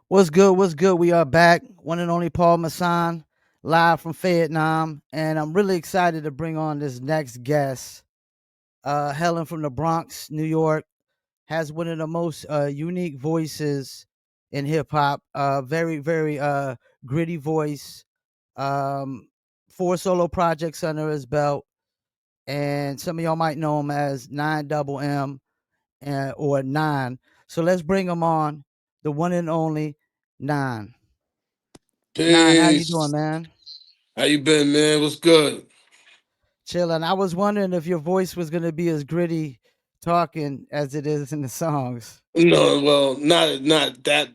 What's good? What's good? We are back. One and only Paul Masson, live from Fayettenam. And I'm really excited to bring on this next guest. Helen from the Bronx, New York, has one of the most unique voices in hip hop. Very gritty voice. Um, four solo projects under his belt. And some of y'all might know him as 9 or Nine. So let's bring him on, the one and only Nine. Nine, how you doing, Peace. man? How you been, man? What's good? Chilling. I was wondering if your voice was gonna be as gritty talking as it is in the songs. No, well, not that,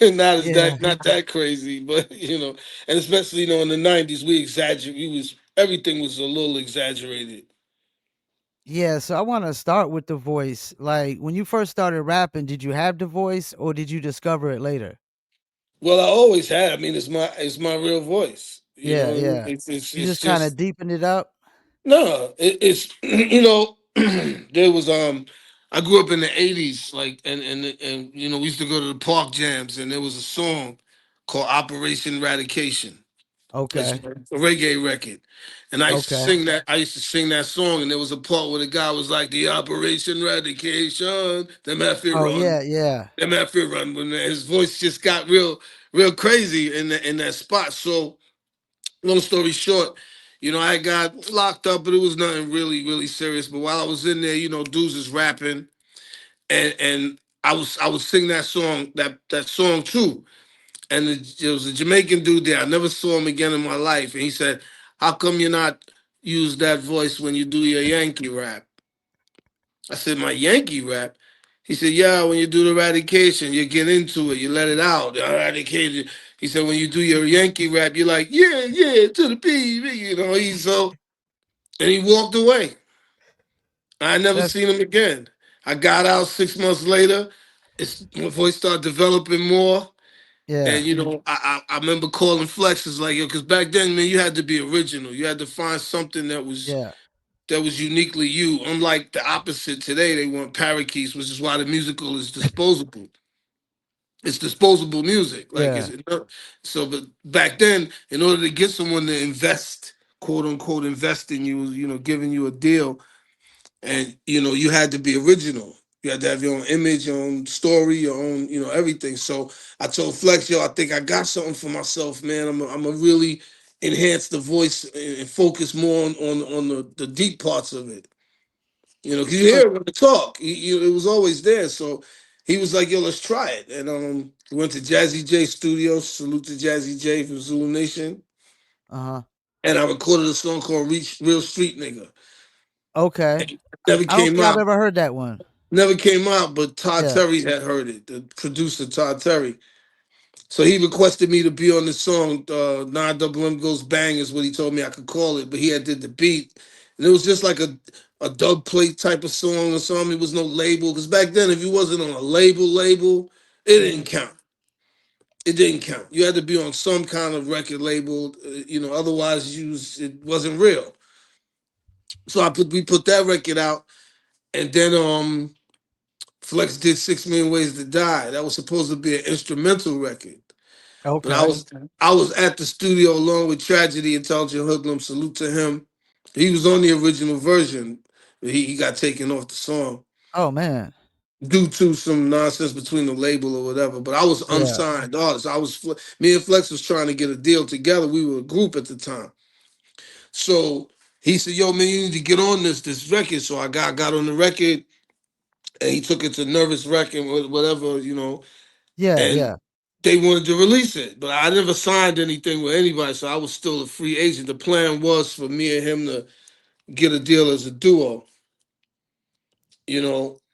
not as Yeah, that, not that crazy, but and especially in the '90s, we exaggerate. We was everything was a little exaggerated. yeah. So I want to start with the voice. Like when you first started rapping, did you have the voice or did you discover it later? Well, I always had. I mean, it's my real voice. You know Yeah, what I mean? yeah. It's You it's just kind of just deepened it up. no. It's there was I grew up in the '80s, like and we used to go to the park jams, and there was a song called Operation Eradication. It's Okay, a reggae record. And I used to okay. sing that. I used to sing that song, and there was a part where the guy was like, "The Operation Eradication, them F it Oh run, yeah, yeah, them F it run." When his voice just got real crazy in that spot. So, long story short, I got locked up, but it was nothing really serious. But while I was in there, dudes is rapping, and I was singing that song too. And there was a Jamaican dude there. I never saw him again in my life. And he said, "How come you're not use that voice when you do your Yankee rap?" I said, "My Yankee rap?" He said, "Yeah, when you do the eradication, you get into it, you let it out. Eradicated." He said, "When you do your Yankee rap, you're like, yeah, yeah, to the P, He's so, and he walked away. I never that's seen him again. I got out 6 months later. My voice started developing more. yeah, And I remember calling Flexes like, yo, because back then, man, you had to be original. You had to find something yeah, that was uniquely you. Unlike the opposite today, they want parakeets, which is why the musical is disposable. It's disposable music. Like yeah, so. But back then, in order to get someone to invest, quote unquote, invest in you, giving you a deal, and you had to be original. You had to have your own image, your own story, your own everything. So I told Flex, yo, I think I got something for myself, man. I'm a really enhance the voice and focus more on the deep parts of it. Because you so hear it when they talk. It was always there. So he was like, yo, let's try it. And we went to Jazzy J Studios. Salute to Jazzy J from Zulu Nation. uh-huh. And I recorded a song called Real Street Nigga. Okay. And it never I don't came think I've out. ever heard that one. Never came out, but Todd Yeah. Terry had heard it, the producer Todd Terry. So he requested me to be on the song. 9 Goes Bang is what he told me I could call it, but he had did the beat. And it was just like a dub plate type of song or something. It was no label. Because back then, if you wasn't on a label, it didn't Mhm. count. It didn't count. You had to be on some kind of record label, otherwise it wasn't real. So we put that record out, and then Flex did 6 Million Ways to Die. That was supposed to be an instrumental record. But I Okay. was I was at the studio along with Tragedy, Intelligent Hoodlum. Salute to him. He was on the original version. But he got taken off the song Oh man. due to some nonsense between the label or whatever. But I was Yeah. unsigned artist. Me and Flex was trying to get a deal together. We were a group at the time. So he said, "Yo, man, you need to get on this record." So I got on the record, and he took it to Nervous Record, whatever, Yeah, and yeah. they wanted to release it, but I never signed anything with anybody, so I was still a free agent. The plan was for me and him to get a deal as a duo,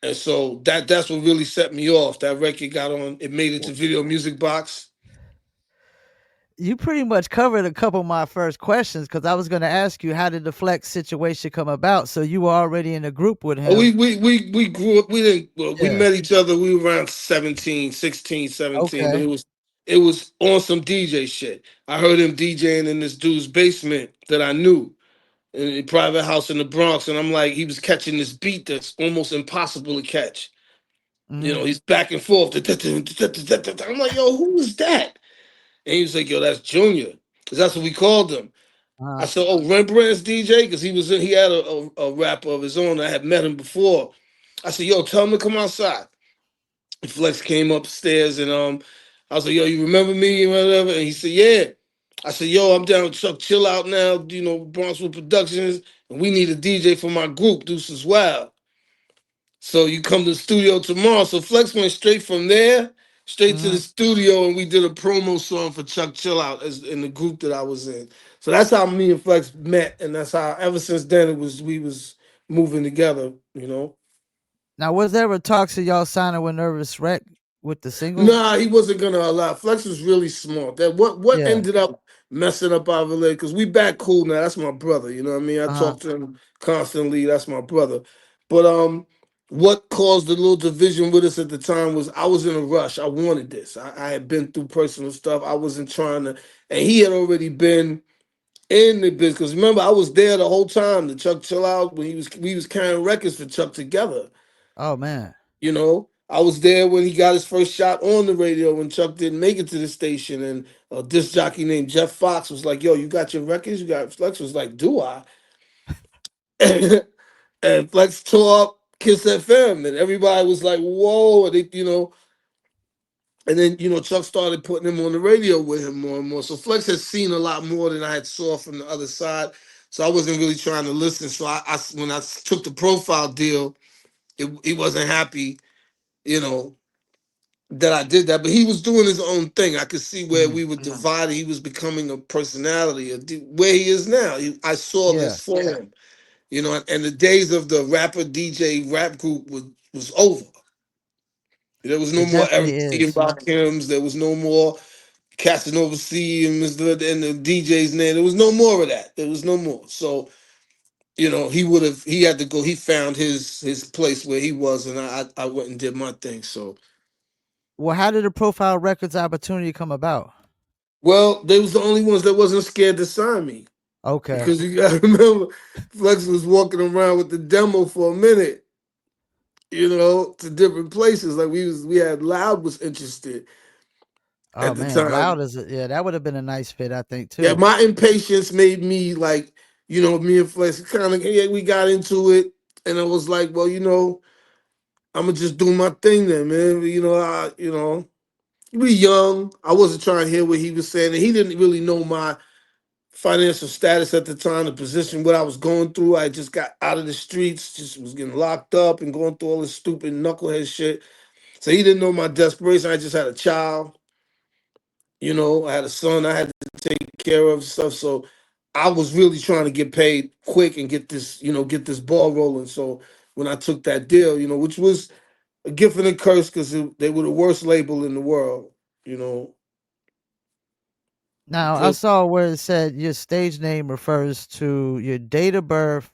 and so that's what really set me off. That record got on; it made it to Video Music Box. You pretty much covered a couple of my first questions because I was going to ask you how did the flex situation come about? So you were already in a group with Oh, him. we grew up. We didn't. Well, we Yeah. met each other. We were around 17, 16, 17. But Okay. it was on some DJ shit. I heard him DJing in this dude's basement that I knew, in a private house in the Bronx, and I'm like, he was catching this beat that's almost impossible to catch. You Mm-hmm. know, he's back and forth. I'm like, yo, who is that? And he was like, yo, that's Junior. Because that's what we called him. I Uh-huh. said, oh, Rembrandt's DJ? Because he had a rapper of his own. I had met him before. I said, yo, tell him to come outside. And Flex came upstairs and I was like, yo, you remember me and whatever? And he said, yeah. I said, yo, I'm down with Chuck Chill Out now, you know, Bronxwood Productions, and we need a DJ for my group, Deuces Wild. So you come to the studio tomorrow. So Flex went straight from there, straight to the Mm-hmm. studio, and we did a promo song for Chuck Chill Out as in the group that I was in. So that's how me and Flex met, and that's how ever since then we was moving together, you know. Now, was there a talks of y'all signing with Nervous Wreck with the single? Nah, he wasn't gonna allow. Flex was really smart. That what Yeah. ended up messing up our relationship because we back cool now. That's my brother. You know what I mean? I Uh-huh. talk to him constantly. That's my brother. But what caused the little division with us at the time was I was in a rush. I wanted this. I had been through personal stuff. I wasn't trying to, and he had already been in the business. Because remember, I was there the whole time. The Chuck Chill Out when we was carrying records for Chuck together. Oh man. You know, I was there when he got his first shot on the radio when Chuck didn't make it to the station, and a disc jockey named Jeff Fox was like, "Yo, you got your records? You got?" Flex was like, "Do I?" And Flex tore up Kiss FM, and everybody was like, "Whoa!" And they, you know, and then Chuck started putting him on the radio with him more and more. So Flex had seen a lot more than I had saw from the other side. So I wasn't really trying to listen. So when I took the profile deal, he wasn't happy. You know, that I did that, but he was doing his own thing. I could see where Mm-hmm. we were divided. He was becoming a personality, where he is now. I saw Yeah. this for him, and the days of the rapper DJ rap group was over. There was no It more definitely Eric C. and is. Rakims. There was no more Casanova C and Mr. and the DJ's name. There was no more of that. There was no more. So he had to go. He found his place where he was, and I went and did my thing. So. Well, how did the Profile Records opportunity come about? Well, they was the only ones that wasn't scared to sign me. Okay. Because you gotta remember, Flex was walking around with the demo for a minute, to different places. Like we had Loud was interested Oh at the man, time. Loud is yeah, that would have been a nice fit, I think Yeah, too. my impatience made me like, me and Flex kind of yeah, we got into it, and it was like, well, I'm gonna just do my thing then, man. We young. I wasn't trying to hear what he was saying, and he didn't really know my financial status at the time, the position, what I was going through. I just got out of the streets, just was getting locked up and going through all this stupid knucklehead shit. So he didn't know my desperation. I just had a child, I had a son I had to take care of and stuff. So I was really trying to get paid quick and get this ball rolling. So when I took that deal, which was a gift and a curse because they were the worst label in the world, you know. Now I Just saw where it said your stage name refers to your date of birth,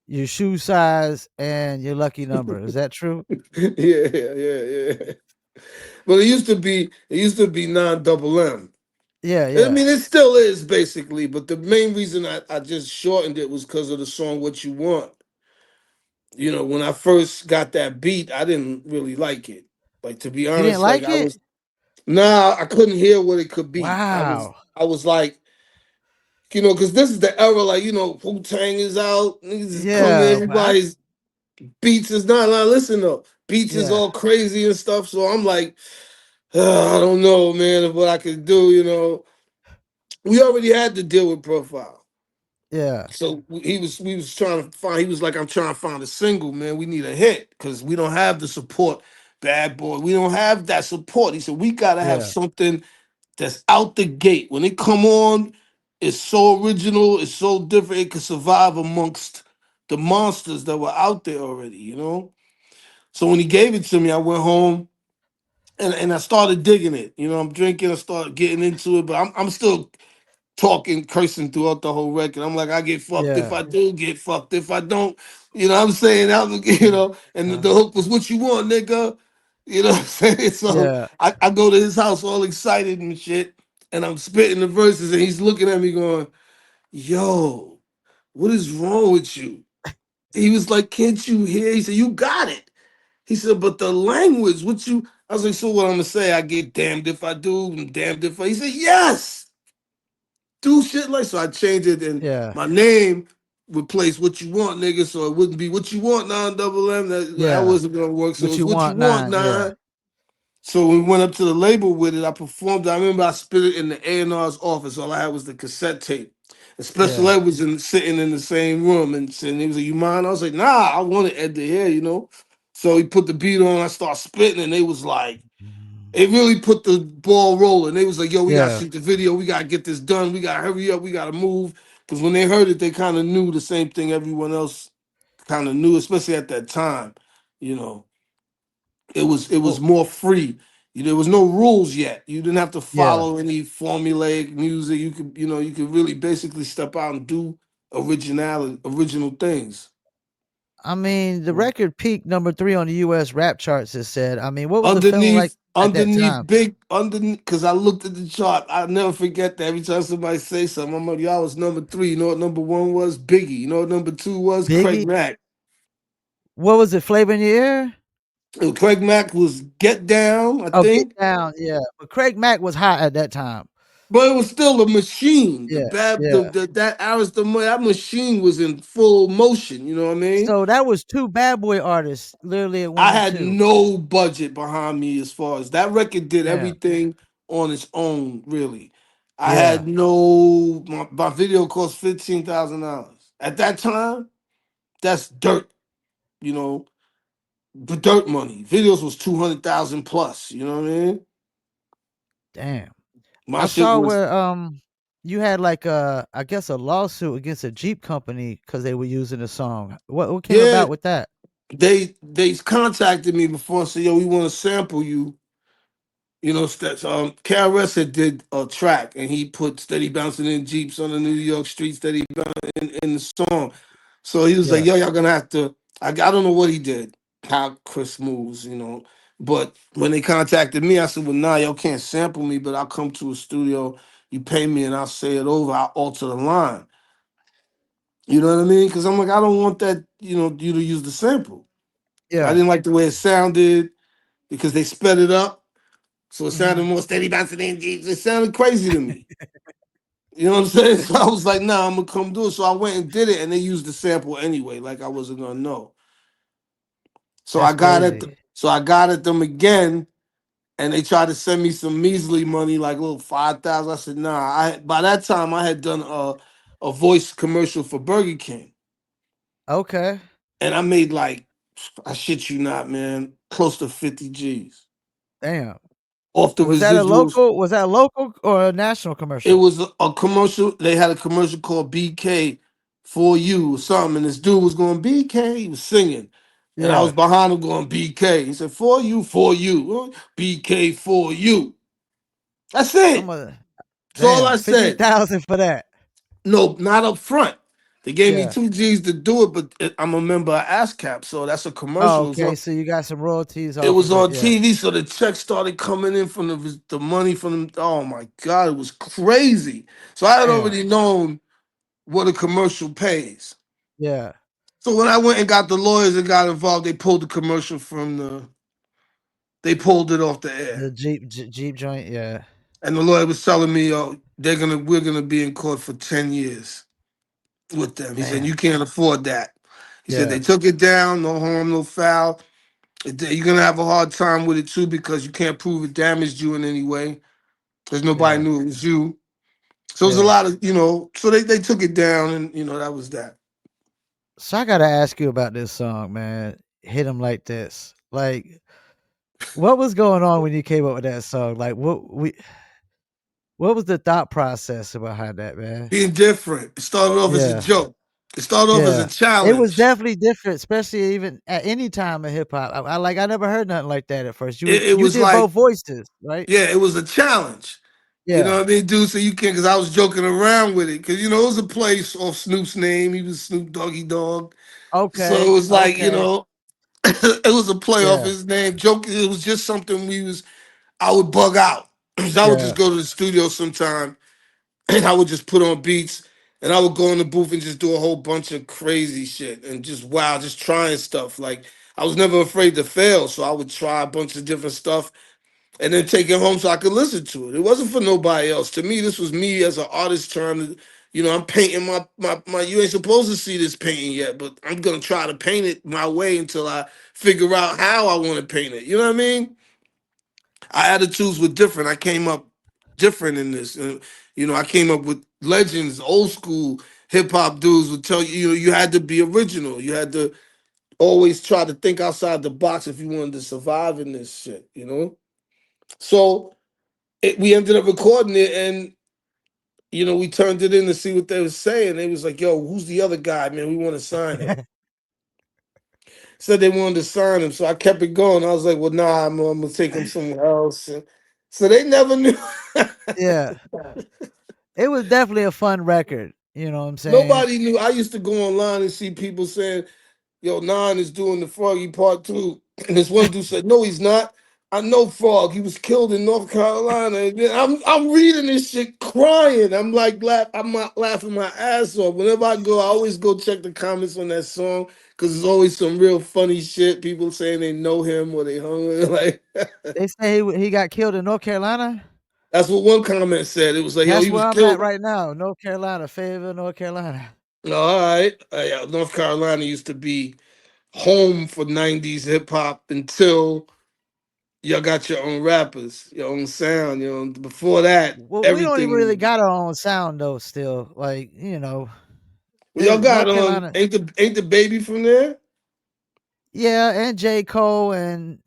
your shoe size, and your lucky number. Is that true? yeah. But it used to be non double M. Yeah, I yeah. mean, it still is basically, but the main reason I just shortened it was because of the song "What You Want." When I first got that beat, I didn't really like it. Like to be You didn't honest, like like I it? was I couldn't hear what it could be. I was Wow. I was like, because this is the era, like Wu Tang is out, niggas is coming, Yeah, everybody's beats is not listen though, beats is yeah, all crazy and stuff. So I'm like, I don't know, man, of what I could do. We already had to deal with Profile. yeah, So we was trying to find. He was like, "I'm trying to find a single, man. We need a hit because we don't have the support, Bad Boy. We don't have that support." He said, "We gotta have yeah, something that's out the gate. When it come on, it's so original, it's so different. It could survive amongst the monsters that were out there already." So when he gave it to me, I went home and I started digging it. I'm drinking, I started getting into it, but I'm still talking, cursing throughout the whole record. I'm like, I get fucked if yeah. I do, get fucked if I don't. What I'm saying, Mhm. and the Uh, hook was what you want, nigga. What I'm saying? So yeah, I go to his house all excited and shit, and I'm spitting the verses, and he's looking at me going, yo, what is wrong with you? He was like, can't you hear? He said, you got it. He said, but the language, what you, I was like, so what I'm gonna say? I get damned if I do, and damned if I. He said, yes, do shit like so. I changed it, and Yeah. my name replaced what you want, nigga, so it wouldn't be what you want, 9 double M. That Yeah. wasn't gonna work. So What it's you what you want want, nine. Yeah. nine. So we went up to the label with it. I performed. I remember I spit it in the A&R's office. All I had was the cassette tape. And Special Yeah. Ed was sitting in the same room and saying, he was like, you mind? I was like, nah, I wanted Ed to hear, you know? So he put the beat on. I started spitting, and they was like, it really put the ball rolling. They was like, yo, we got to Yeah. shoot the video. We got to get this done. We got to hurry up. We got to move. Because when they heard it, they kind of knew the same thing everyone else kind of knew, especially at that time, you know. It was Well, more free. There was no rules yet. You didn't have to yeah. follow any formulaic music. You could really basically step out and do original things. I mean, the record peaked number 3 on the US rap charts, it said. I mean, what was the feeling like at that time? Underneath, because I looked at the chart. I'll never forget that. Every time somebody say something, I'm like, y'all was number 3. You know what number 1 was? Biggie. You know what number 2 was? Craig Biggie? Mack. What was it, Flavor in Your Ear? And Craig Mack was Get Down, I Oh, Get think. Down, yeah. But Craig Mack was hot at that time. But it was still a machine. Yeah, yeah. That that machine was in full motion. You know what I mean? So that was 2 bad boy artists literally at I 1 and had 2. no budget behind me as far as that record did Damn. everything on its own. Really, I Yeah, had no. My video cost $15,000 at that time. That's dirt. You know, the dirt money. Videos was 200,000 plus. You know what I mean? damn. My I shit saw was. where, you had, like, I guess, a lawsuit against a Jeep company because they were using the song. What came Yeah, about with that? they contacted me before and said, "Yo, we want to sample you." KRS had did a track and he put "Steady Bouncing in Jeeps on the New York Streets," Steady Bouncing in the song. So he was like, Yeah, "Yo, y'all gonna have to." I don't know what he did, how Chris moves, But when they contacted me, I said, "Well, nah, y'all can't sample me, but I'll come to a studio. You pay me and I'll say it over. I'll alter the line." You know what I mean? Because I'm like, I don't want that, you to use the sample. I yeah. didn't like the way it sounded because they sped it up. So it sounded Mhm. more steady bouncing in Jeeps. It sounded crazy to me. You know what I'm saying? So I was like, nah, I'm gonna come do it. So I went and did it, and they used the sample anyway, like I wasn't gonna know. So That's crazy. I got at them again, and they tried to send me some measly money, like a little 5,000. I said, nah. By that time I had done a voice commercial for Burger King, Okay. and I made like, I shit you not, man, close to 50 G's Damn. off the residuals. Was that a local or a national It commercial? was a commercial. They had a commercial called BK for you or something. And this dude was going BK. He was singing. And I was Yeah. behind him going BK. He said, for you. BK for you. That's I'm it. a That's all I damn, said. 50,000 for that. No, not up front. They gave me Yeah. 2 G's to do it, but I'm a member of ASCAP, so that's a Oh, commercial. okay, so you got some royalties It off was of it, on yeah, TV, so the checks started coming in from the money from them. Oh my God, it was crazy. So I had damn, already known what a commercial pays. yeah, So when I went and got the lawyers and got involved, they pulled it off the the air. Jeep joint, yeah, And the lawyer was telling me, "Oh, we're gonna be in court for 10 years with them." He said, damn, "You can't afford that." He said, yeah, "They took it down, no harm, no foul. You're gonna have a hard time with it too because you can't prove it damaged you in any way because nobody yeah, knew it was you." So it was a yeah. lot of, so they took it down and that was that. So I gotta ask you about this song, man. Hit 'em like this. Like, what was going on when you came up with that song? Like, what was the thought process behind that, man? Being different. It started off as a Yeah, joke. It started off as a yeah. It was challenge. definitely different, especially even at any time in hip hop. I never heard nothing like that at first. It You was did like, both voices, right? yeah, it was a challenge. You know Yeah. what I mean, dude? So you can't, because I was joking around with it. Because, it was a place off Snoop's name. He was Snoop Doggy Dog. So it Okay. was like, Okay. it was a play off Yeah. his name. Joke. It was just something I would bug out. I would just Yeah. go to the studio sometime and I would just put on beats and I would go in the booth and just do a whole bunch of crazy shit and just wow, just trying stuff. Like I was never afraid to fail, so I would try a bunch of different stuff and then take it home so I could listen to it. It wasn't for nobody else. To me, this was me as an artist trying to, I'm painting my. You ain't supposed to see this painting yet, but I'm gonna try to paint it my way until I figure out how I want to paint it. You know what I mean? Our attitudes were different. I came up different in this. I came up with legends, old school hip hop dudes would tell you, you had to be original. You had to always try to think outside the box if you wanted to survive in this shit. So we ended up recording it, and we turned it in to see what they were saying. They was like, "Yo, who's the other guy, man? We want to sign him." Said they wanted to sign him, so I kept it going. I was like, "Well, nah, I'm gonna take him somewhere else." And so they never knew. Yeah, it was definitely a fun record. You know what I'm saying? Nobody knew. I used to go online and see people saying, "Yo, Nine is doing the Froggy Part 2." And this one dude said, "No, he's not. I know Frog. He was killed in North Carolina." And then I'm reading this shit crying. I'm like I'm not laughing my ass off. Whenever I go, I always go check the comments on that song because there's always some real funny shit. People saying they know him or they hung with him. Like They say he got killed in North Carolina. that's what one comment said. It was like, "Yo, That's he was where I'm at killed." right now, North Carolina, Fayetteville, North Carolina. All right. Yeah, North Carolina used to be home for 90s hip hop until y'all got your own rappers, your own sound. Before that, Well, we don't even really everything. got our own sound though. Still, like Well, y'all got North Carolina. ain't the baby from there? Yeah, and J. Cole and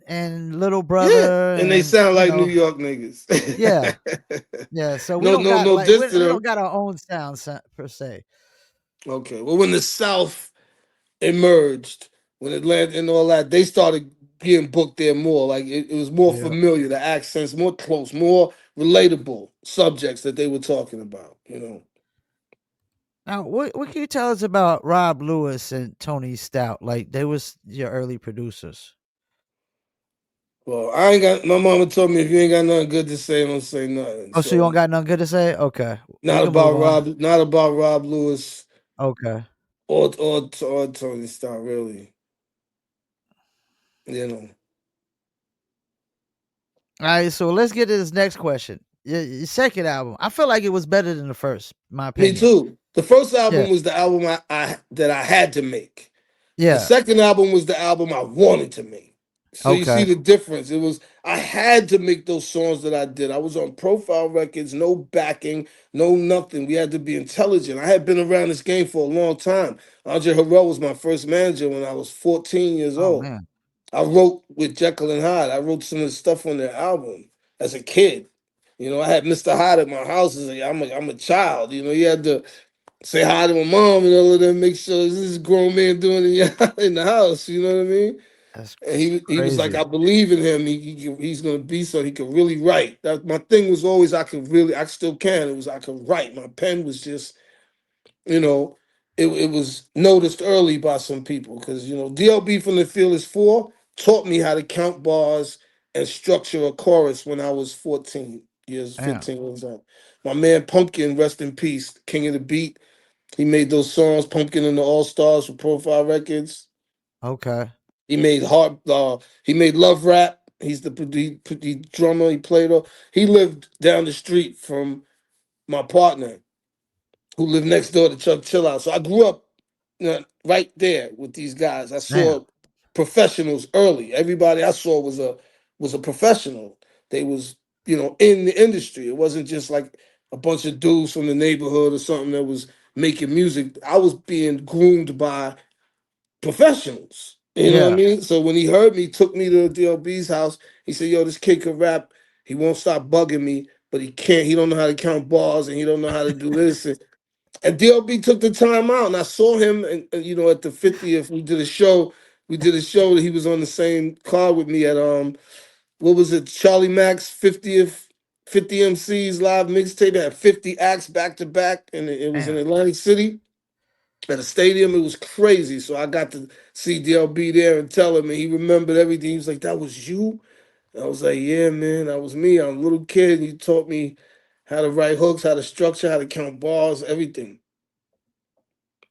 Little Yeah, Brother and they and sound like New York niggas. yeah, yeah. So we No, don't no, got no like diss to we don't them. got our own sound per se. Okay, well, when the South emerged, when Atlanta and all that, they started getting booked there more. Like it was more Yeah. familiar, the accents more close, more relatable subjects that they were talking about. Now, what can you tell us about Rob Lewis and Tony Stout? Like they was your early producers. Well, I ain't got. My mama told me if you ain't got nothing good to say, don't say nothing. Oh, so you don't So got nothing good to say? Okay, we not can move about on. Rob Lewis Okay. or Tony Stark, really. You know, All right, so let's get to this next question. Your second album, I feel like it was better than the first, my me opinion. too. The first Yeah, album was the album I that I had to make. The yeah, second album was the album I wanted to make. So you see okay. the difference. It was I had to make those songs that I did. I was on Profile Records, no backing, no nothing. We had to be intelligent. I had been around this game for a long time. Andre Harrell was my first manager when I was 14 years Oh old. man, I wrote with Jekyll and Hyde. I wrote some of the stuff on their album as a kid. I had Mr. Hyde at my house. I'm a child. You had to say hi to my mom and all of that. Make sure this is a grown man doing it in the house. You know what I mean? that's And he was like, crazy. I believe in him. He's gonna be so he can really write. That my thing was always I still can. It was I could write. My pen was just you know, it was noticed early by some people because DLB from the Fearless Four taught me how to count bars and structure a chorus when I was Damn. 15 years old. My man Pumpkin, rest in peace, king of the beat. He made those songs, Pumpkin and the All Stars for Profile Records. Okay. He made Love Rap. He's the drummer. He played. He lived down the street from my partner who lived next door to Chuck Chill Out. So I grew up right there with these guys. I Damn. saw professionals early. Everybody I saw was a professional. They was in the industry. It wasn't just like a bunch of dudes from the neighborhood or something that was making music. I was being groomed by professionals. You know what I Yeah. mean? So when he heard me, took me to DLB's house. He said, "Yo, this kid can rap. He won't stop bugging me, but he can't. He don't know how to count bars, and he don't know how to do this." And DLB took the time out, and I saw him, and at the 50th, we did a show. We did a show that he was on the same car with me at what was it, Charlie Mack's 50th 50 MCs live mixtape. It had 50 acts back to back, and it was in Damn. Atlantic City at a stadium. It was crazy. So I got to see DLB there and tell him, and he remembered everything. He was like, "That was you?" And I was like, "Yeah, man, that was me. I'm a little kid, and you taught me how to write hooks, how to structure, how to count bars, everything."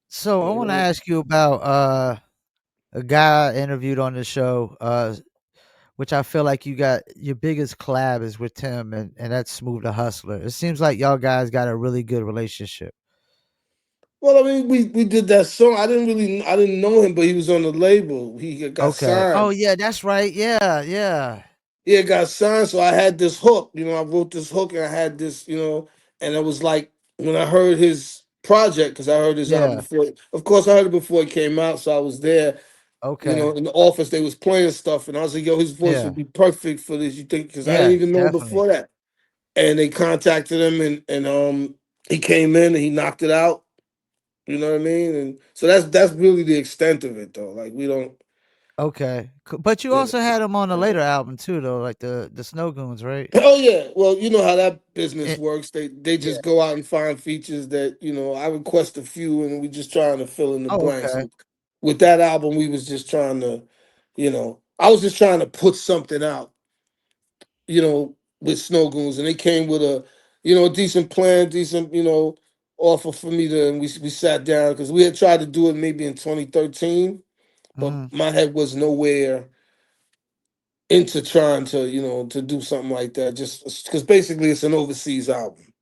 So I You want to know? ask you about a guy I interviewed on the show, which I feel like you got your biggest collab is with Tim, and that's Smooth the Hustler. It seems like y'all guys got a really good relationship. Well, I mean, we did that song. I didn't know him, but he was on the label. He got Okay. Oh signed. yeah, that's right. Yeah, yeah, Yeah, got signed. So I had this hook. I wrote this hook, and I had this. And it was like when I heard his project, because I heard his album yeah. before. Of course, I heard it before it came out, so I was there. Okay. In the office, they was playing stuff, and I was like, "Yo, his voice Yeah, would be perfect for this." You think? Because I didn't yeah. even know him Definitely. before that. And they contacted him, and he came in and he knocked it out. You know what I mean? And so that's really the extent of it, though. Like we don't. Okay, but you Yeah. also had him on a later album too, though, like the Snow Goons, right? Oh yeah, well, you know how that business It, works. They yeah. just go out and find features that I request a few, and we just trying to fill in the Oh, blanks. okay. With that album, we was just trying to, I was just trying to put something out, with Snow Goons, and they came with a decent plan, decent, offer for me to, and we sat down because we had tried to do it maybe in 2013, but Mhm. my head was nowhere into trying to to do something like that, just because basically it's an overseas album.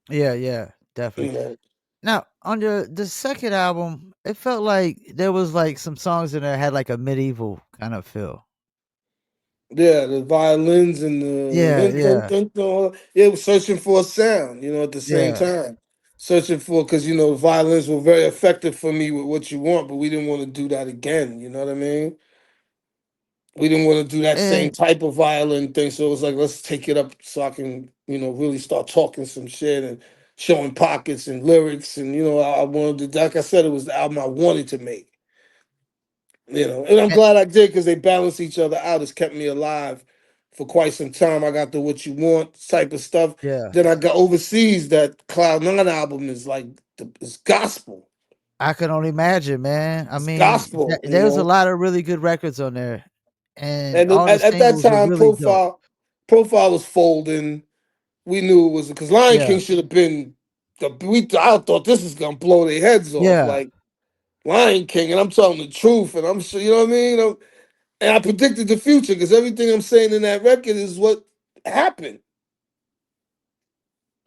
Yeah, yeah, you definitely. know Now, on the second album, it felt like there was like some songs in there had like a medieval kind of feel. yeah, the violins and the Yeah, dun, dun, yeah, dun, dun. Yeah, we're searching for a sound, at the same yeah. time, searching for, because violins were very effective for me with What You Want, but we didn't want to do that again. You know what I mean? We didn't want to do that same And type of violin thing, so it was like, let's take it up so I can really start talking some shit and showing pockets and lyrics, and I wanted to, like I said, it was the album I wanted to make. And I'm and glad I did, because they balance each other out. It's kept me alive for quite some time. I got the What You Want type of stuff. yeah, Then I got overseas. That Cloud Nine album is like it's gospel. I can only imagine, man. I It's mean, gospel, there was a lot of really good records on there, and And all the at that singles were time, really dope. profile was folding. We knew it was, because Lion Yeah, King should have been I thought this is gonna blow their heads off, yeah. like Lion King, and I'm telling the truth, and I'm sure you know what I mean. And I predicted the future, because everything I'm saying in that record is what happened.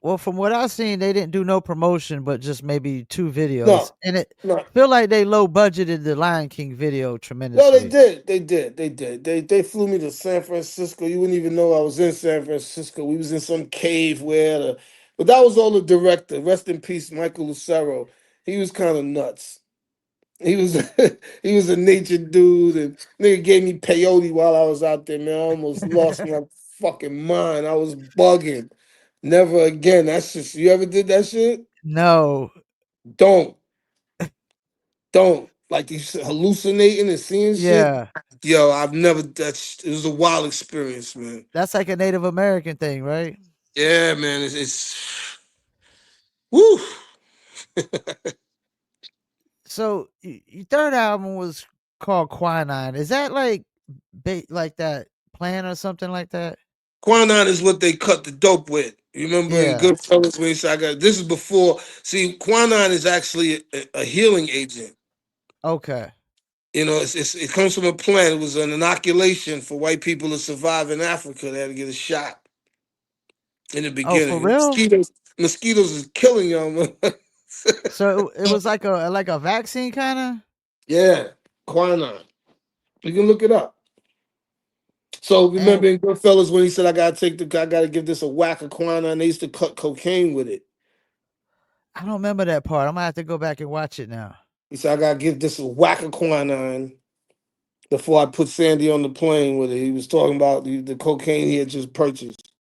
Well, from what I've seen, they didn't do no promotion, but just maybe 2 videos, No, and it no, feel like they low budgeted the Lion King video no. They tremendously. did. They flew me to San Francisco. You wouldn't even know I was in San Francisco. We was in some cave but that was all the director. Rest in peace, Michael Lucero. He was kind of nuts. He was he was a nature dude, and nigga gave me peyote while I was out there, man. I almost lost my fucking mind. I was bugging. Never again. That's just, you ever did that shit? No. Don't. Don't. Like you said, hallucinating and seeing shit. Yeah. Yo, I've never. It was a wild experience, man. That's like a Native American thing, right? Yeah, man. It's woo. So, your 3rd album was called Quinine. Is that like like that plan or something like that? Quinine is what they cut the dope with. You remember in Yeah. Goodfellas when he said, "I got this is before." See, quinine is actually a healing agent. Okay. It comes from a plant. It was an inoculation for white people to survive in Africa. They had to get a shot in the Oh, for beginning. real? Mosquitoes is killing y'all. So, it was like a vaccine kinda? Yeah, quinine. You can look it up. So And remember in Goodfellas when he said, I gotta give this a whack of quinine." They used to cut cocaine with it. I don't remember that part. Imma have to go back and watch it now. He said, "I gotta give this a whack of quinine before I put Sandy on the plane with it." He was talking about the cocaine he had just purchased.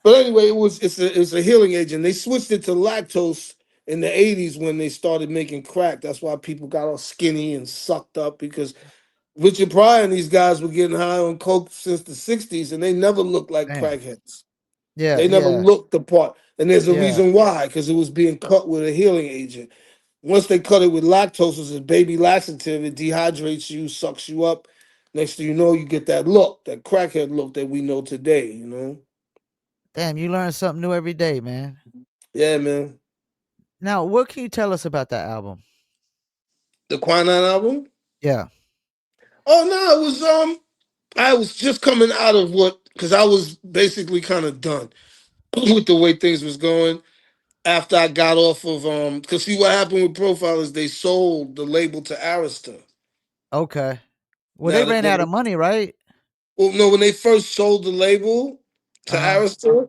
But anyway, it's a healing agent. They switched it to lactose in the 80s when they started making crack. That's why people got all skinny and sucked up, because Richard Pryor and these guys were getting high on coke since the 60s, and they never looked like Damn. crackheads. Yeah, They never yeah, looked the part. And there's a yeah. reason why, because it was being cut with a healing agent. Once they cut it with lactose, it's a baby laxative. It dehydrates you, sucks you up. Next thing you know, you get that look, that crackhead look that we know today. Damn, you learn something new every day, man. Yeah, man. Now, what can you tell us about that album? The Quinine album? Yeah. Oh no, it was I was just coming out of what because I was basically kind of done with the way things was going after I got off of because see what happened with Profile is they sold the label to Arista. Okay. Well, they Now ran out of money, right? well no when they first sold the label to Uh-huh. Arista,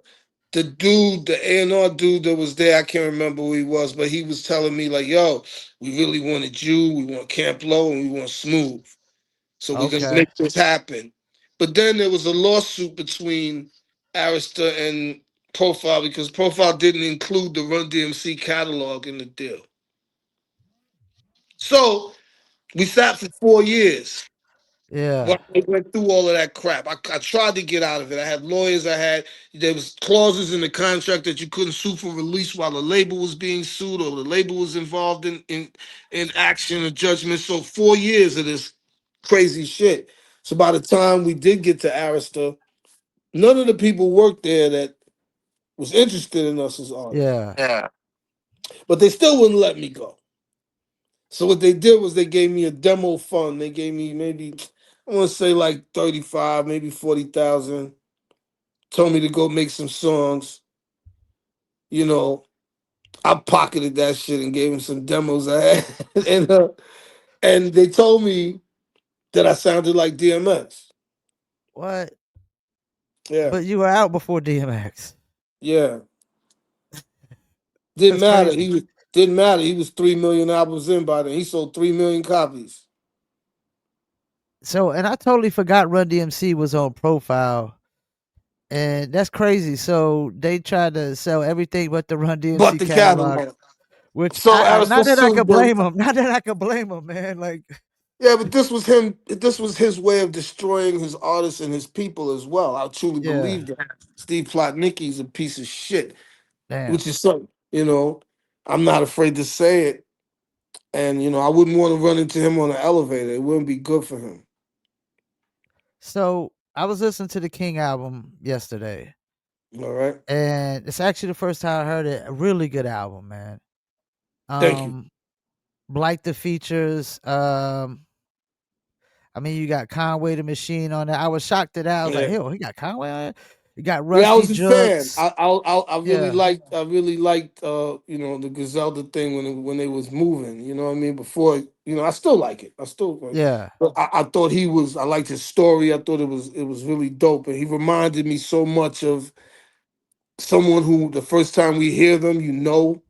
the dude, the A&R dude that was there, I can't remember who he was, but he was telling me like, "Yo, we really wanted you, we want Camp Low, and we want Smooth, so we can Okay. make this happen." But then there was a lawsuit between Arista and Profile because Profile didn't include the Run DMC catalog in the deal. So we sat for 4 years. Yeah. Well, I went through all of that crap. I tried to get out of it. I had lawyers. There was clauses in the contract that you couldn't sue for release while the label was being sued or the label was involved in action or judgment. So 4 years of this crazy shit. So by the time we did get to Arista, none of the people worked there that was interested in us as artists. Yeah. Yeah. But they still wouldn't let me go. So what they did was they gave me a demo fund. They gave me maybe I want to say like 35, maybe 40,000. Told me to go make some songs. You know, I pocketed that shit and gave them some demos I had, and they told me that I sounded like DMX. What? Yeah, But you were out before DMX. yeah. Didn't That's matter. crazy. Didn't matter. He was 3 million albums in by then. He sold 3 million copies. So, and I totally forgot Run DMC was on Profile. And that's crazy. So they tried to sell everything but the Run But DMC the catalog, catalog. which So not Arista that I sued could them. blame him. Not that I could blame him, man. Like, Yeah, but this was him. This was his way of destroying his artists and his people as well. I truly yeah, believe that. Steve Plotnicki's a piece of shit, damn. which is something, I'm not afraid to say it. And, I wouldn't want to run into him on an elevator. It wouldn't be good for him. So I was listening to the King album yesterday, All right. and it's actually the first time I heard it. A really good album, man. Thank you. Um, like the features. I mean, you got Conway the Machine on there. I was shocked at that. I was like, Yeah. hell, he got Conway on it. You got Yeah, I Rusty was a fan. Jux. I Yeah, really liked the Griselda thing when they was moving. You know what I mean? Before I still like it. I still like, yeah, but I thought I liked his story. I thought it was really dope, and he reminded me so much of someone who the first time we hear them, you know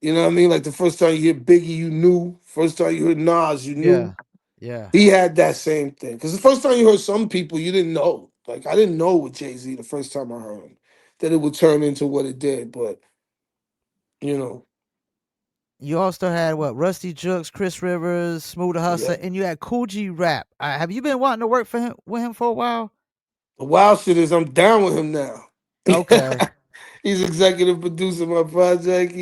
what I mean? Like the first time you hear Biggie, you knew. First time you heard Nas, you yeah, knew. yeah. He had that same thing. Because the first time you heard some people, you didn't know. Like I didn't know with Jay-Z the first time I heard him that it would turn into what it did. But you know, You also had what Rusty Jux, Chris Rivers, Smooth the yeah. Hustler, and you had Cool G Rap. Have you been wanting to work for him with him for a while? The wild shit is I'm down with him now. Okay, He's executive producer my project.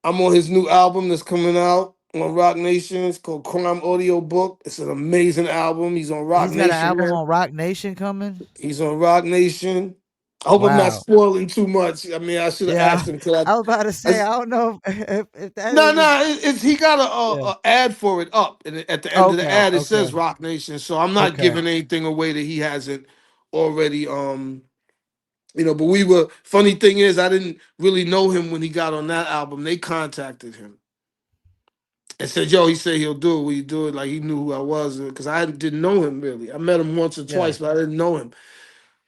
I'm on his new album that's coming out on Rock Nation. It's called Crime Audio Book. It's an amazing album. He's on Rock he's got an Nation. album on Rock Nation coming. He's on Rock Nation. I hope I'm not Wow. spoiling too much. I mean, I should have Yeah, asked him. Cause I was about to I, say I don't know if that no, is. no, it's he got Yeah. a ad for it up, and at the end of the Okay. ad it Okay. says Rock Nation. So I'm not Okay. giving anything away that he hasn't already. But we were. Funny thing is, I didn't really know him when he got on that album. They contacted him and said, "Yo," he said he'll do it. Will you do it? Like he knew who I was because I didn't know him really. I met him once or Yeah. twice, but I didn't know him.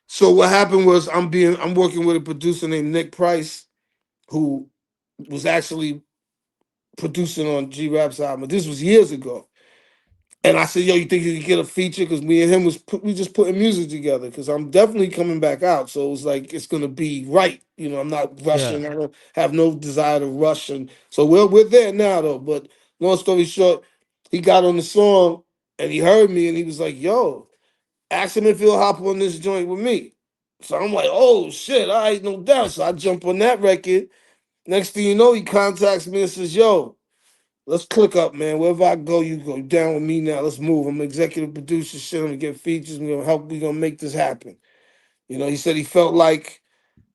So what happened was I'm working with a producer named Nick Price who was actually producing on G Rap's album. This was years ago. And I said, "Yo, you think you could get a feature?" Because me and him we just putting music together. Because I'm definitely coming back out, so it was like it's gonna be right. I'm not Yeah. rushing. I don't have no desire to rush, and so we're there now though. But long story short, he got on the song and he heard me and he was like, "Yo, ask him if he'll hop on this joint with me." So I'm like, "Oh shit, all right, no doubt." So I jump on that record. Next thing you know, he contacts me and says, "Yo, let's click up, man. Wherever I go, you go. You down with me now. Let's move. I'm executive producer. Shit, I'm gonna get features. We're gonna help. We're gonna make this happen." He said he felt like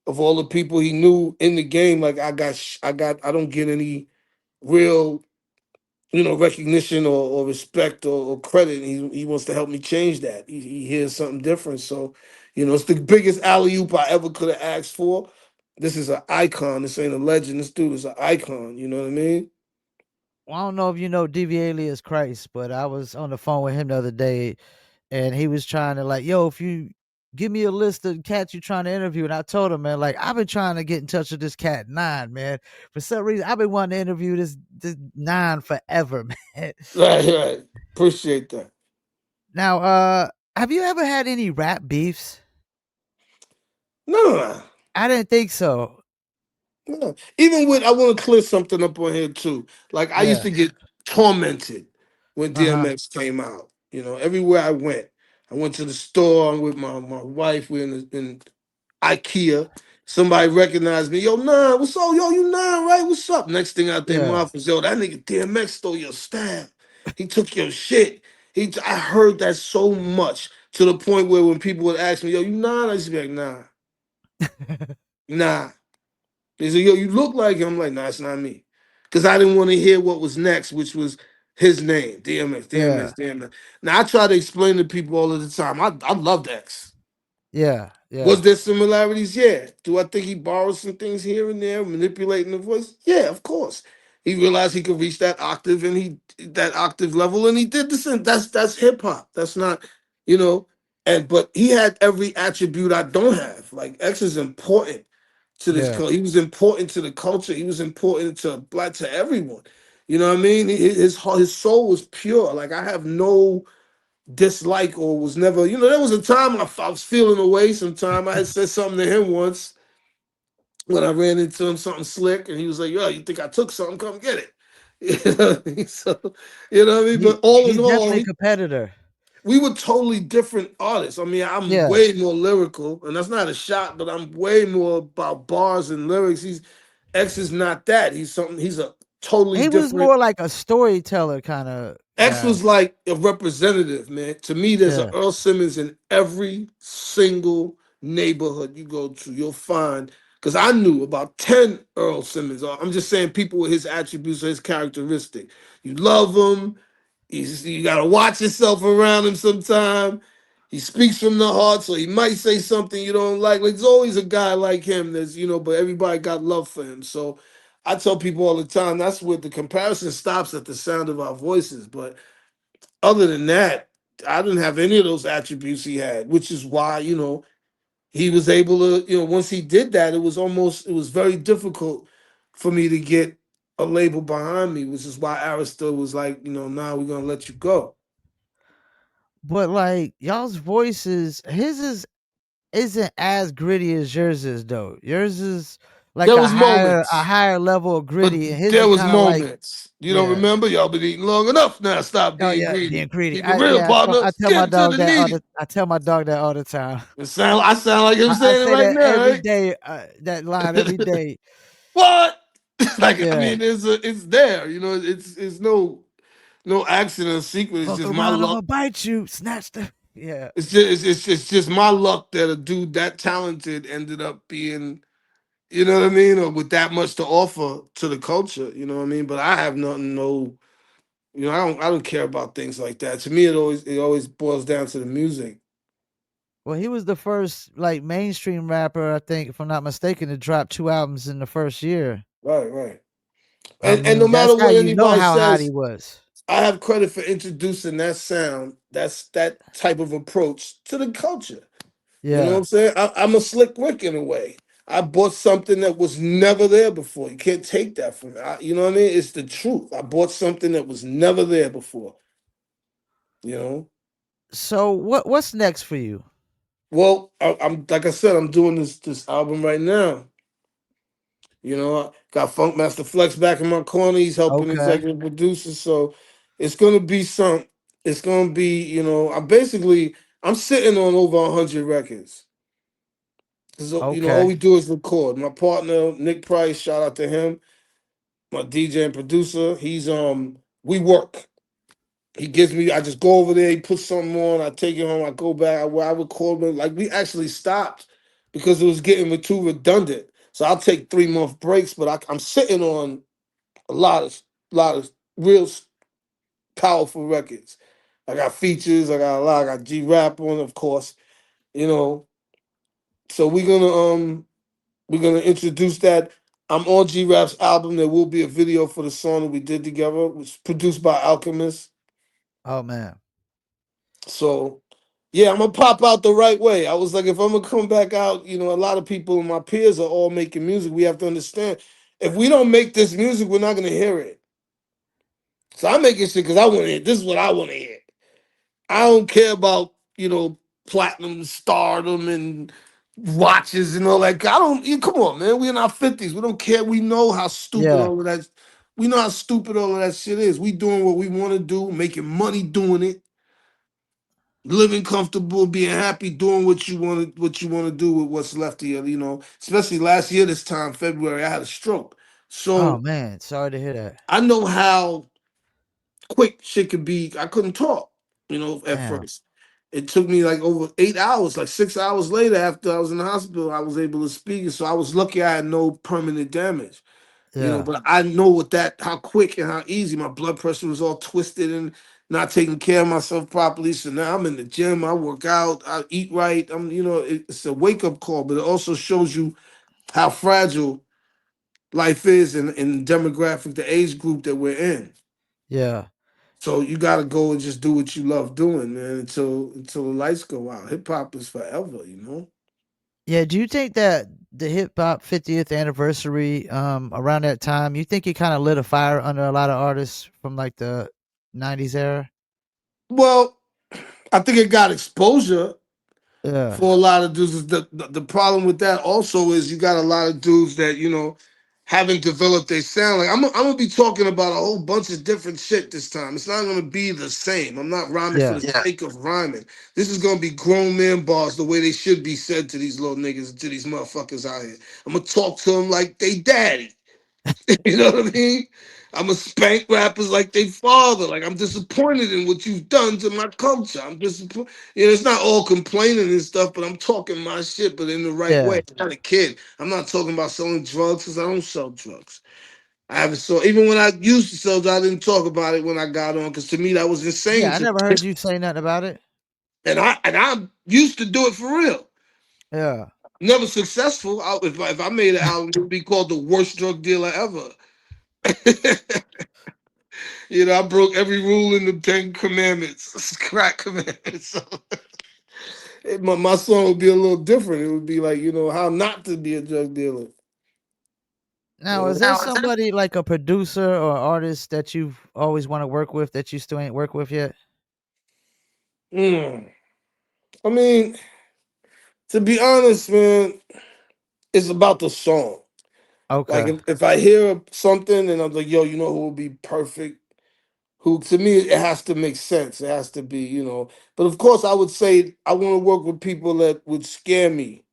of all the people he knew in the game, like I don't get any real recognition or respect or credit. He wants to help me change that. He hears something different. So, it's the biggest alley oop I ever could have asked for. This is an icon. This ain't a legend. This dude is an icon. You know what I mean? Well, I don't know if you know DV alias Christ, but I was on the phone with him the other day, and he was trying to like, yo, if you give me a list of cats you're trying to interview, and I told him, man, like I've been trying to get in touch with this cat Nine, man. For some reason, I've been wanting to interview this Nine forever, man. Right, right. Appreciate that. Now, have you ever had any rap beefs? No, no, no. I didn't think so. No. Even with, I want to clear something up on here too. Like I used Yeah. to get tormented when Uh huh. DMX came out. Everywhere I went to the store with my wife. We're in IKEA. Somebody recognized me. Yo, Nine, what's up? Yo, you Nine, right? What's up? Next thing out their Yeah. mouth was, yo, that nigga DMX stole your style. He took your shit. I heard that so much to the point where when people would ask me, yo, you Nine? I used to be like, nah. They said, yo, you look like him. I'm like, nah, it's not me. Because I didn't want to hear what was next, which was his name, DMX, Yeah. DMX, DMX. Now, I try to explain to people all of the time. I loved X. Yeah. Was Yeah. there similarities? Yeah. Do I think he borrowed some things here and there, manipulating the voice? Yeah, of course. He realized he could reach that octave and that octave level, and he did the same. That's hip hop. That's not, you know. But he had every attribute I don't have. Like X is important to this Yeah. culture. He was important to the culture. He was important to everyone. You know what I mean? His soul was pure. Like I have no dislike or was never. There was a time I was feeling away. Sometime I had said something to him once when I ran into him, something slick, and he was like, "Yo, you think I took something? Come get it." You know what I mean? So, you know what I mean. But all in He's all, definitely a competitor. we were totally different artists. I mean, I'm Yeah. way more lyrical, and that's not a shot, but I'm way more about bars and lyrics. X is not that. He's a totally He was different. more like a storyteller kind of X guy. was like a representative, man. To me, there's a Yeah. Earl Simmons in every single neighborhood you go to. You'll find, because I knew about 10 Earl Simmons. I'm just saying people with his attributes or his characteristic. You love him. You gotta watch yourself around him sometime. He speaks from the heart, so he might say something you don't like. Like there's always a guy like him but everybody got love for him. So I tell people all the time that's where the comparison stops at the sound of our voices. But other than that, I didn't have any of those attributes he had, which is why, he was able to, once he did that, it was very difficult for me to get a label behind me, which is why Arista was like, nah, we're gonna let you go. But like y'all's voices, his is isn't as gritty as yours is though. Yours is like There was a moments, higher level of but gritty, and his there is was kind of like moments. You don't yeah. remember? Y'all been eating long enough now. Stop Oh being yeah, being greedy. greedy. Keep it real, Yeah, partner. I tell my Get to dog the that needy. I tell my dog that all the time. I sound like him I saying it say right that now, every right? day. That line every day. What? Like I Yeah. mean, it's there. It's no accident or secret. It's Fuck just my around, I'm luck. gonna bite you. Snatch the yeah. It's just my luck that a dude that talented ended up being, what I mean, or with that much to offer to the culture. You know what I mean? But I have nothing, no, I don't care about things like that. To me, it always boils down to the music. Well, he was the first like mainstream rapper, I think, if I'm not mistaken, to drop 2 albums in the first year. Right, right. I And no mean, matter that's how what you know anybody how hot he says, was. I have credit for introducing that sound, that type of approach to the culture. You know what Yeah. I'm saying? I'm a slick Rick in a way. I bought something that was never there before. You can't take that from me. You know what I mean? It's the truth. I bought something that was never there before. You know. So what's next for you? Well, I'm like I said, I'm doing this album right now. I got Funk Master Flex back in my corner. He's helping Okay. executive producer, so it's gonna be some. It's gonna be, I'm sitting on over 100 records. So, all Okay. we do is record. My partner, Nick Price, shout out to him, my DJ and producer. We work. He gives me, I just go over there, he puts something on, I take it home, I go back, I record it. Like we actually stopped because it was getting too redundant. So I'll take 3-month breaks, but I'm sitting on a lot of real. powerful records. I got features. I got a lot. I got G Rap on, of course. You know, so we're gonna introduce that. I'm on G Rap's album. There will be a video for the song that we did together. It was produced by Alchemist. Oh man. So yeah, I'm gonna pop out the right way. I was like, if I'm gonna come back out, a lot of people and my peers are all making music. We have to understand if we don't make this music, we're not gonna hear it. So I'm making shit because I want to hear. This is what I want to hear. I don't care about platinum stardom and watches and all that. I don't. Come on, man. We in our 50s. We don't care. We know how stupid Yeah. all of that. We know how stupid all of that shit is. We doing what we want to do, making money doing it, living comfortable, being happy, doing what you want to do with what's left of you. Especially last year this time, February, I had a stroke, Oh so man. Sorry to hear that. I know how quick shit could be. I couldn't talk, at Damn. first. It took me like over 8 hours, like 6 hours later after I was in the hospital, I was able to speak. And so I was lucky I had no permanent damage. Yeah. But I know how quick and how easy my blood pressure was all twisted and not taking care of myself properly. So now I'm in the gym, I work out, I eat right. It's a wake up call, but it also shows you how fragile life is in the demographic, the age group that we're in. Yeah. So you gotta go and just do what you love doing, man, until the lights go out. Hip hop is forever. Yeah, do you think that the hip hop 50th anniversary around that time, you think it kind of lit a fire under a lot of artists from like the 90s era? Well, I think it got exposure Yeah. for a lot of dudes. The problem with that also is you got a lot of dudes that haven't developed their sound. Like I'm gonna be talking about a whole bunch of different shit this time. It's not gonna be the same. I'm not rhyming for Yeah. the sake of rhyming. This is gonna be grown man bars the way they should be said to these little niggas, to these motherfuckers out here. I'm gonna talk to them like they daddy. You know what I mean? I'm a spank rappers like they father. Like I'm disappointed in what you've done to my culture. I'm disappointed. It's not all complaining and stuff, but I'm talking my shit, but in the right way. Yeah. I'm not a kid. I'm not talking about selling drugs because I don't sell drugs. I haven't sold. Even when I used to sell drugs, I didn't talk about it when I got on because to me that was insane. Yeah, I never heard you say nothing about it. And I used to do it for real. Yeah. Never successful. If I made an album, it would be called the worst drug dealer ever. I broke every rule in the Ten Commandments, crack commandments. So my song would be a little different. It would be like, how not to be a drug dealer. Now, Uh, is there somebody like a producer or artist that you always want to work with that you still ain't worked with yet? mm. I mean, to be honest, man, it's about the song. Like Okay. if I hear something and I'm like, yo, who would be perfect? Who to me it has to make sense. It has to be. But of course, I would say I want to work with people that would scare me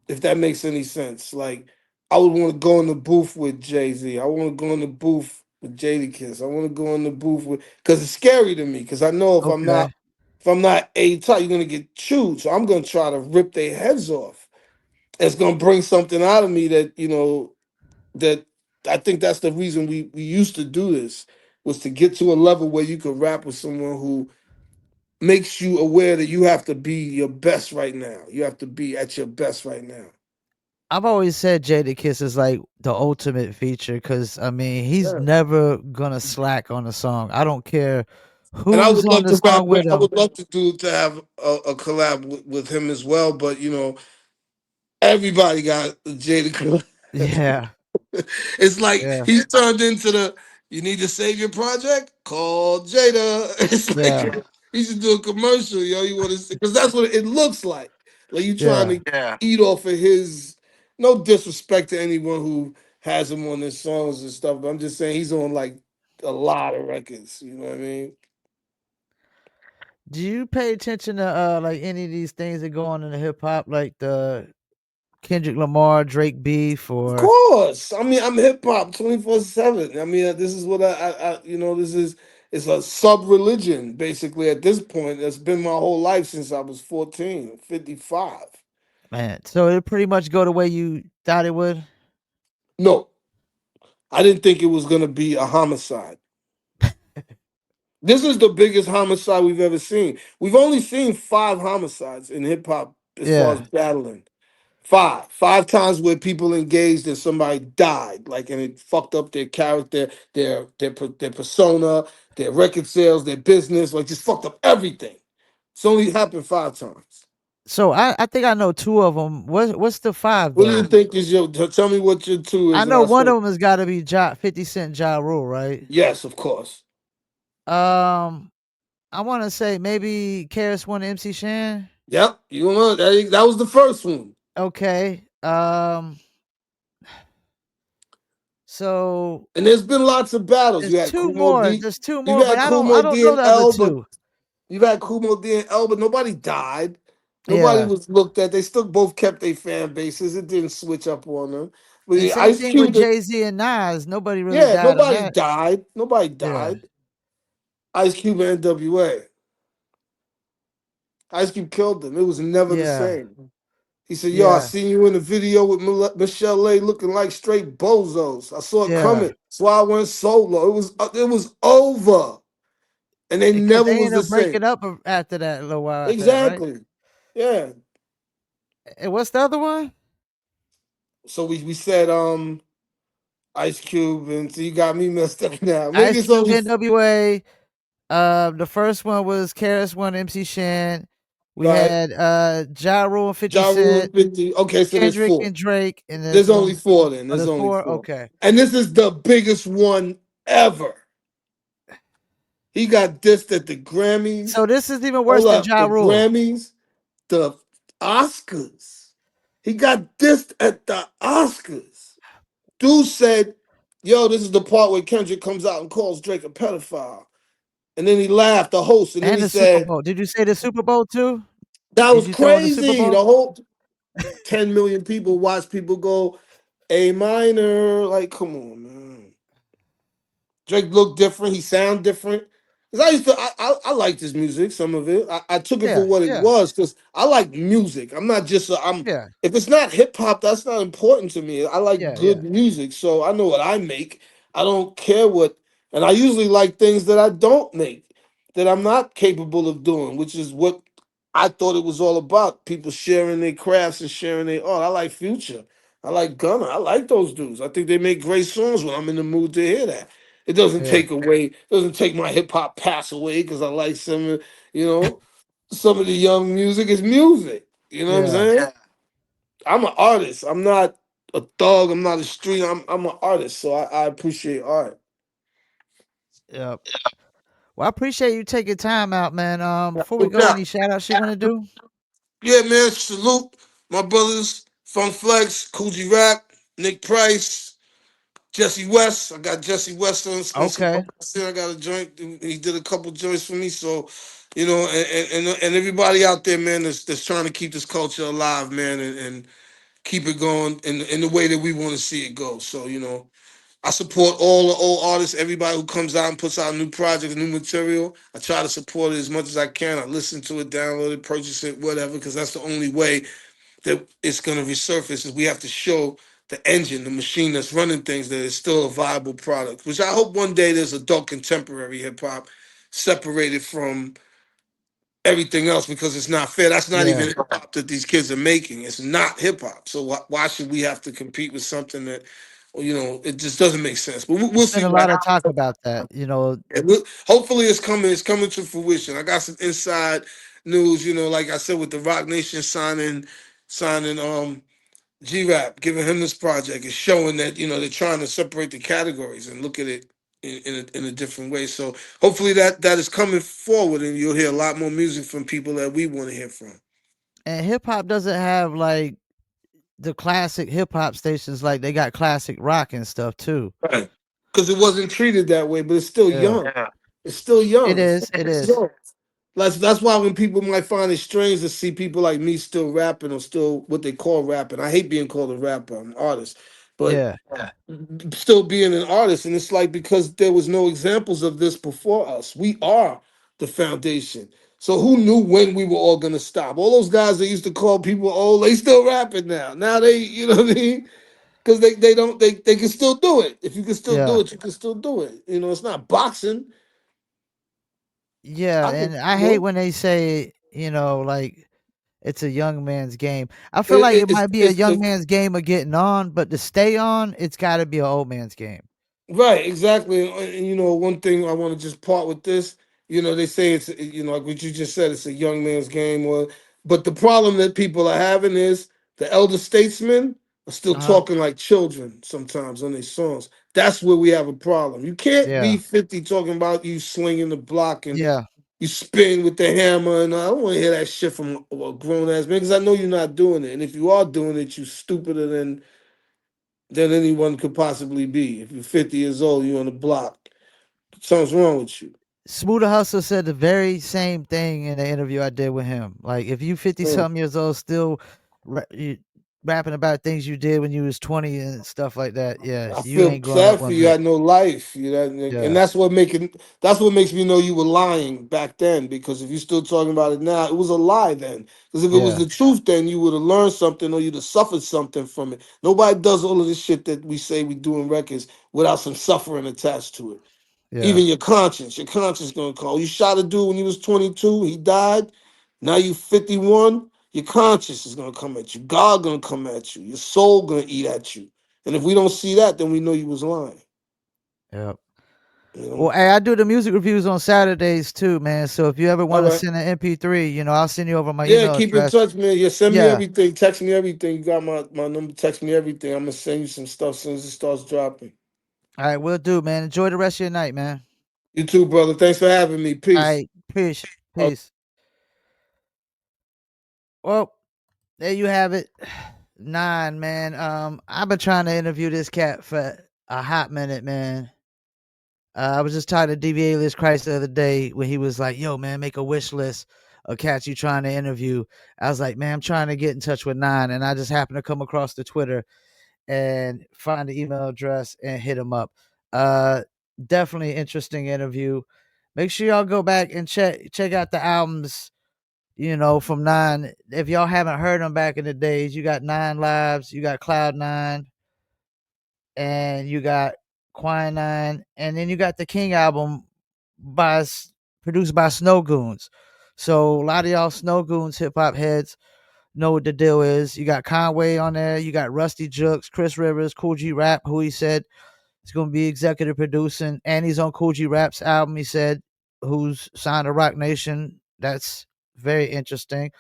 if that makes any sense. Like I would want to go in the booth with Jay-Z. I want to go in the booth with Jadakiss. I want to go in the booth with because it's scary to me. Because I know Okay. if I'm not A type, you're gonna get chewed. So I'm gonna try to rip their heads off. It's gonna bring something out of me that I think that's the reason we used to do this was to get to a level where you could rap with someone who makes you aware that you have to be your best right now. You have to be at your best right now. I've always said Jada Kiss is like the ultimate feature because I mean he's Yeah. never gonna slack on a song. I don't care And I who's would on love the to rap song with. with I him. would love to have a collab with him as well. But everybody got Jada collab. Yeah, It's like yeah, he's turned into the. You need to save your project? Call Jada. It's yeah, like he should do a commercial, yo. You want to see because that's what it looks like. Like you trying yeah. to eat off of his. No disrespect to anyone who has him on their songs and stuff, but I'm just saying he's on like a lot of records. You know what I mean? Do you pay attention to like any of these things that go on in the hip hop, like the Kendrick Lamar, Drake beef, Of or course. I mean, I'm hip hop 24/7. I mean, this is what this is it's a sub religion basically at this point. That's been my whole life since I was 14, 55. man? So it pretty much go the way you thought it would. No, I didn't think it was going to be a homicide. This is the biggest homicide we've ever seen. We've only seen five homicides in hip hop as far as Yeah. battling. Five times where people engaged and somebody died, like, and it fucked up their character, their persona, their record sales, their business, like just fucked up everything. It's only happened five times. So I think I know two of them. What's the five What do you though? think is your? Tell me what your two I is, and know I'll one say of them has got to be 50 Cent Ja Rule, right? yes, of course. Um, I want to say maybe KRS One MC Shan. Yep, you know that was the first one, Okay. So and there's been lots of battles. there's You had two Kumo more. D, There's two you more, but had I Kumo don't D know and the other L, but two. you had Kumo D and L, but nobody died. Nobody Yeah. was looked at. They still both kept their fan bases. It didn't switch up on them. But And yeah, same Ice thing with Cube, Jay Z and Nas. Nobody really yeah, died on nobody that. died. Nobody Yeah. died. Ice Cube and NWA. Ice Cube killed them. It was never the Yeah. same. He said, "Yo, I Yeah. seen you in the video with Michelle A. looking like straight bozos. I saw it Yeah. coming. That's why I went solo. It was over, and they Because never they was ended the up breaking same. up after that, a little while after that, right? Exactly. Yeah. And what's the other one? So we said Ice Cube, and so you got me messed up now. Maybe Ice it's Cube, only NWA. The first one was KRS One, MC Shan. We right. had Ja Rule and 50 Ja Rule Cent, and 50. Okay, so there's Kendrick four. and Drake, and there's There's only one. four then. Oh, There's there's only four. four. Okay. And this is the biggest one ever. He got dissed at the So Grammys. this is even worse Hold than up, Ja the Rule. Grammys, the Oscars. He got dissed at the Oscars. Dude said, "Yo, this is the part where Kendrick comes out and calls Drake a pedophile." And then he laughed, the host, and then And he the Super said, Bowl. Did you say the Super Bowl too? "That Did was you throw in the Super crazy." The Bowl? whole 10 million people watch people go A minor. Like, come on, man. Drake looked different. He sound different. 'Cause I used to, I liked his music, some of it. I took it Yeah, for what it yeah, was because I like music. I'm not just, I'm, yeah, if it's not hip hop, that's not important to me. I like yeah, yeah, good music. So I know what I make. I don't care what, and I usually like things that I don't make, that I'm not capable of doing, which is what I thought it was all about. People sharing their crafts and sharing their art. I like Future. I like Gunna. I like those dudes. I think they make great songs when I'm in the mood to hear that. It doesn't yeah, take away, doesn't take my hip hop pass away because I like you know, some of the young music is music. You know what I'm yeah, saying? I'm an artist. I'm not a thug. I'm not a street. I'm an artist. So I appreciate art. yeah. Well, I appreciate you taking time out, man. Before we go, Yeah, any shout outs you want to do? yeah, man. Salute my brothers, Fun Flex, Coogee Rap, Nick Price, Jesse West. I got Jesse West on some. Okay. I got a joint. He did a couple joints for me. So, you know, and everybody out there, man, that's trying to keep this culture alive, man, and keep it going in the way that we want to see it go. So, you know, I support all the old artists, everybody who comes out and puts out new projects, new material. I try to support it as much as I can. I listen to it, download it, purchase it, whatever, because that's the only way that it's going to resurface. Is we have to show the engine, the machine that's running things, that it's still a viable product. Which I hope one day there's adult contemporary hip hop separated from everything else, because it's not fair. That's not Yeah. even hip hop that these kids are making. It's not hip hop. So why should we have to compete with something that, well, you know, it just doesn't make sense. But we'll It's see been a what lot of happens. talk about that. And hopefully it's coming. It's coming to fruition. I got some inside news. You know, like I said, with the Rock Nation signing G Rap, giving him this project is showing that, you know, they're trying to separate the categories and look at it in a different way. So hopefully that is coming forward, and you'll hear a lot more music from people that we want to hear from. And hip hop doesn't have like the classic hip hop stations, like they got classic rock and stuff too. Right. Because it wasn't treated that way, but it's still Yeah. young. Yeah. It's still It young. is. It It's is. young. That's why when people might find it strange to see people like me still rapping or still what they call rapping. I hate being called a rapper. I'm an artist. But Yeah. still being an artist, and it's like, because there was no examples of this before us. We are the foundation. So who knew when we were all gonna stop? All those guys that used to call people old, they still rapping now. Now they, you know what I mean? Because they don't they can still do it. If you can still do Yeah. it, you can still do it. You know, it's not boxing. Yeah, I could, and I you hate know, when they say, like it's a young man's game. I feel like it might be a young it's man's game of getting on, but to stay on, it's got to be an old man's game. right, exactly. And, one thing I want to just part with this, they say it's, like what you just said, it's a young man's game. But the problem that people are having is the elder statesmen are still Uh huh. talking like children sometimes on their songs. That's where we have a problem. You can't be Yeah. 50 talking about you slinging the block and Yeah. you spin with the hammer. And I don't want to hear that shit from a grown ass man because I know you're not doing it. And if you are doing it, you stupider than anyone could possibly be. If you're 50 years old, you're on the block. Something's wrong with you. Smooth Hustle said the very same thing in the interview I did with him. Like, if you 50 Mm. something years old still you rapping about things you did when you was 20 and stuff like that, yeah, I you feel ain't growing up sad for one you. You bit. had no life. And Yeah. that's what makes me know you were lying back then. Because if you're still talking about it now, it was a lie then. Because if it was Yeah. the truth, then you would have learned something or you'd have suffered something from it. Nobody does all of this shit that we say we do in records without some suffering attached to it. Yeah. Even your conscience gonna call. You shot a dude when he was 22, he died. Now you 51, your conscience is gonna come at you. God gonna come at you. Your soul gonna eat at you. And if we don't see that, then we know you was lying. Yeah. You Well, know? hey, I do the music reviews on Saturdays too, man. So if you ever All want to right. send an MP3, I'll send you over my Yeah, email keep in address. touch, man. Yeah, send me Yeah. everything. Text me everything. You got my number. Text me everything. I'm gonna send you some stuff as soon as it starts dropping. All right, we'll do, man. Enjoy the rest of your night, man. You too, brother. Thanks for having me. All Peace. right, peace. Peace. Well, there you have it. Nine, man. I've been trying to interview this cat for a hot minute, man. I was just talking to DV Alias Christ the other day when he was like, "Yo, man, make a wish list of cats you trying to interview." I was like, "Man, I'm trying to get in touch with Nine," and I just happened to come across the Twitter and find the email address and hit him up. Uh, Definitely interesting interview. Make sure y'all go back and check out the albums. From Nine. If y'all haven't heard them back in the days, you got Nine Lives, you got Cloud Nine, and you got Quinine, and then you got the King album by produced by Snow Goons. So a lot of y'all Snow Goons hip hop heads know what the deal is. You got Conway on there, you got Rusty Jooks, Chris Rivers, Cool G Rap, who he said is going to be executive producing, and he's on Cool G Rap's album. He said, who's signed to Rock Nation. That's very interesting,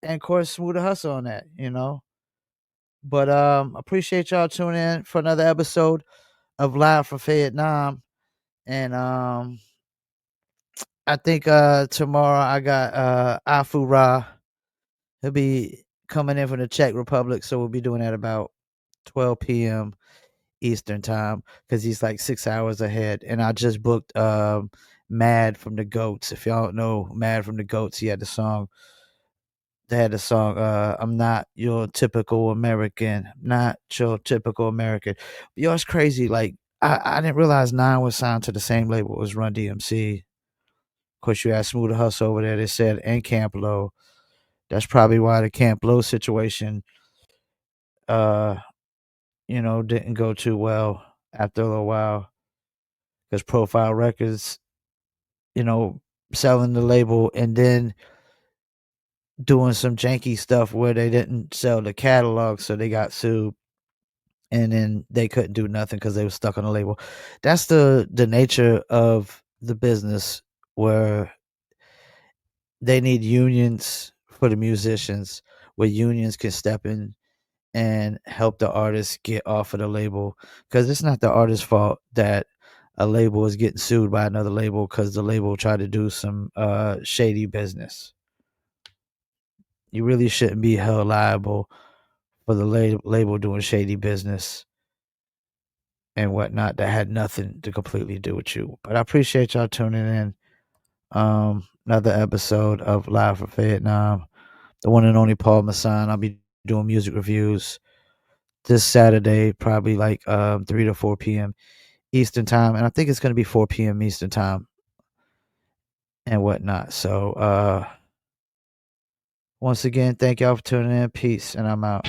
and of course, Smooth Hustle on that. But appreciate y'all tuning in for another episode of Live from Fayettenam. And I think tomorrow I got Afu Ra. He'll be coming in from the Czech Republic, so we'll be doing that about 12 p.m. Eastern time because he's like 6 hours ahead. And I just booked Mad from the Goats. If y'all don't know Mad from the Goats, he had the song. They had the song I'm not your typical American, not your typical American. Yo, it's crazy. Like I didn't realize Nine was signed to the same label as Run DMC. Of course, you had Smooth Hustle over there. They said and Camp Low. That's probably why the Camp Low situation, uh, didn't go too well after a little while because Profile Records, you know, selling the label and then doing some janky stuff where they didn't sell the catalog, so they got sued, and then they couldn't do nothing because they were stuck on the label. That's the nature of the business where they need unions for the musicians, where unions can step in and help the artists get off of the label because it's not the artist's fault that a label is getting sued by another label because the label tried to do some shady business. You really shouldn't be held liable for the label doing shady business and whatnot that had nothing to completely do with you. But I appreciate y'all tuning in. Another episode of Live from Vietnam. The one and only Paul Masson. I'll be doing music reviews this Saturday, probably like 3 to 4 p.m. Eastern time, and I think it's going to be 4 p.m. Eastern time and whatnot. So once again, thank y'all for tuning in. Peace, and I'm out.